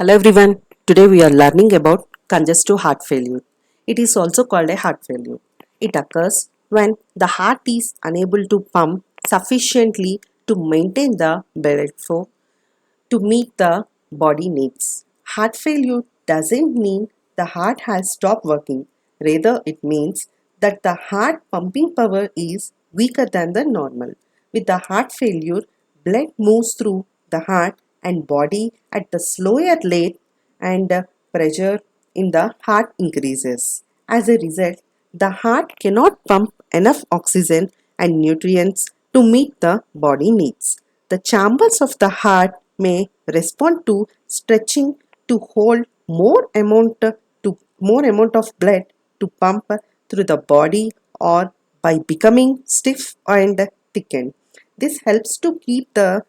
Hello everyone. Today we are learning about congestive heart failure. It is also called a heart failure. It occurs when the heart is unable to pump sufficiently to maintain the blood flow to meet the body needs. Heart failure doesn't mean the heart has stopped working. Rather, it means that the heart pumping power is weaker than the normal. With the heart failure, blood moves through the heart and body at the slower rate and pressure in the heart increases. As a result, the heart cannot pump enough oxygen and nutrients to meet the body needs. The chambers of the heart may respond to stretching to hold more amount of blood to pump through the body or by becoming stiff and thickened. This helps to keep the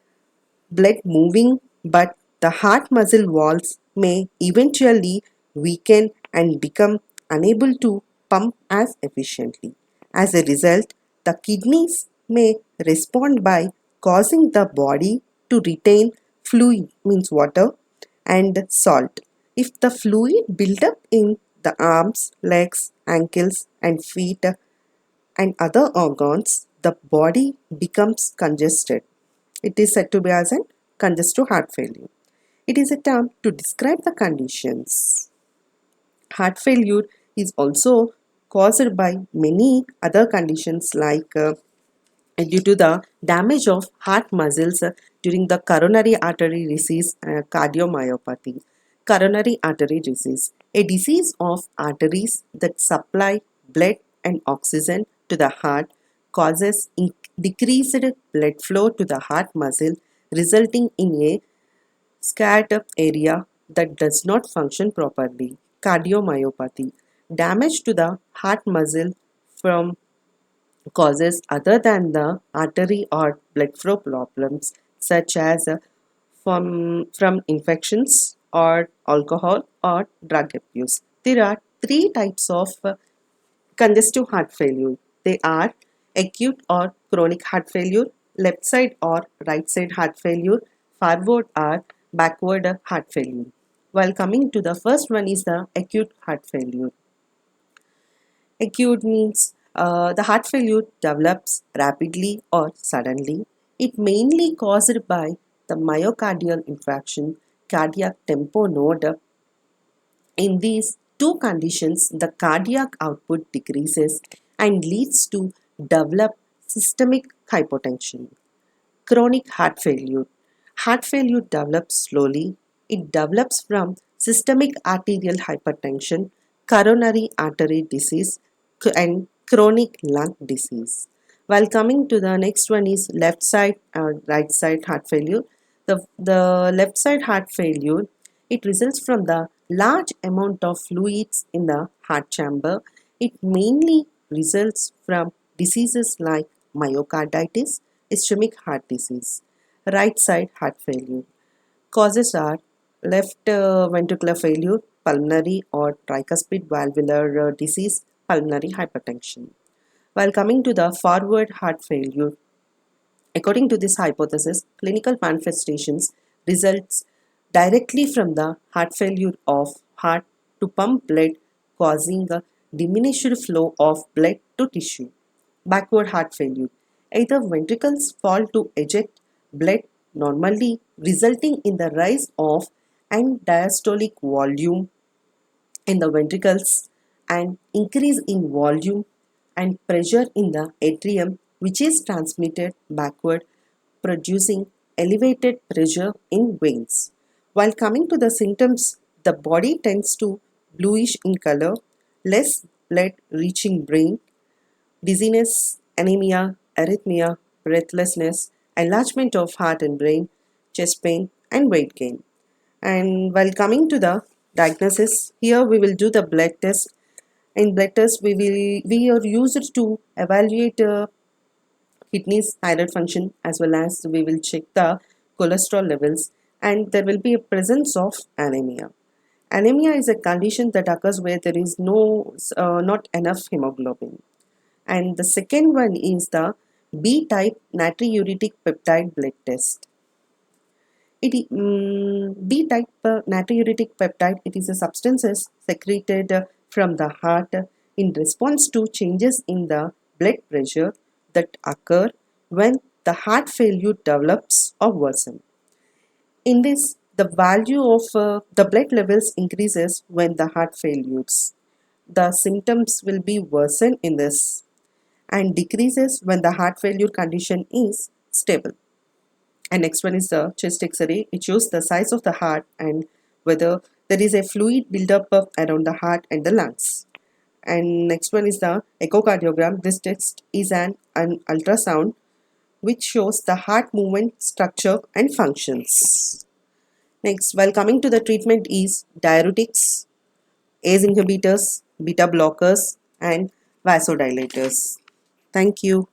blood moving, but the heart muscle walls may eventually weaken and become unable to pump as efficiently. As a result, the kidneys may respond by causing the body to retain fluid, means water, and salt. If the fluid build up in the arms, legs, ankles, and feet and other organs, the body becomes congested. It is said to be as a congestive heart failure. It is a term to describe the conditions. Heart failure is also caused by many other conditions like due to the damage of heart muscles during the coronary artery disease, cardiomyopathy. Coronary artery disease, a disease of arteries that supply blood and oxygen to the heart, causes decreased blood flow to the heart muscle, resulting in a scarred area that does not function properly. Cardiomyopathy, damage to the heart muscle from causes other than the artery or blood flow problems such as from infections or alcohol or drug abuse. There are three types of congestive heart failure. They are acute or chronic heart failure, left side or right side heart failure, forward or backward heart failure. While coming to the first one is the acute heart failure. Acute means the heart failure develops rapidly or suddenly. It mainly caused by the myocardial infarction, cardiac tamponade. In these two conditions, the cardiac output decreases and leads to develop systemic hypotension. Chronic heart failure. Heart failure develops slowly. It develops from systemic arterial hypertension, coronary artery disease, and chronic lung disease. While coming to the next one is left side or right side heart failure. The left side heart failure, it results from the large amount of fluids in the heart chamber. It mainly results from diseases like myocarditis, ischemic heart disease. Right side heart failure. Causes are left ventricular failure, pulmonary or tricuspid valvular disease, pulmonary hypertension. While coming to the forward heart failure, according to this hypothesis, clinical manifestations results directly from the heart failure of heart to pump blood, causing a diminished flow of blood to tissue. Backward heart failure. Either ventricles fall to eject blood normally, resulting in the rise of end diastolic volume in the ventricles and increase in volume and pressure in the atrium, which is transmitted backward, producing elevated pressure in veins. While coming to the symptoms, the body tends to bluish in color, less blood reaching brain, dizziness, anemia, arrhythmia, breathlessness, enlargement of heart and brain, chest pain, and weight gain. And while coming to the diagnosis, here we will do the blood test. In blood test, we are used to evaluate kidneys thyroid function, as well as we will check the cholesterol levels, and there will be a presence of anemia. Anemia is a condition that occurs where there is not enough hemoglobin. And the second one is the B type natriuretic peptide blood test. B-type natriuretic peptide, it is a substances secreted from the heart in response to changes in the blood pressure that occur when the heart failure develops or worsens. In this, the value of the blood levels increases when the heart failures. The symptoms will be worsened in this and decreases when the heart failure condition is stable. And next one is the chest X-ray. It shows the size of the heart and whether there is a fluid buildup around the heart and the lungs. And next one is the echocardiogram. This test is an ultrasound which shows the heart movement, structure and functions. Next, while coming to the treatment is diuretics, ACE inhibitors, beta blockers and vasodilators. Thank you.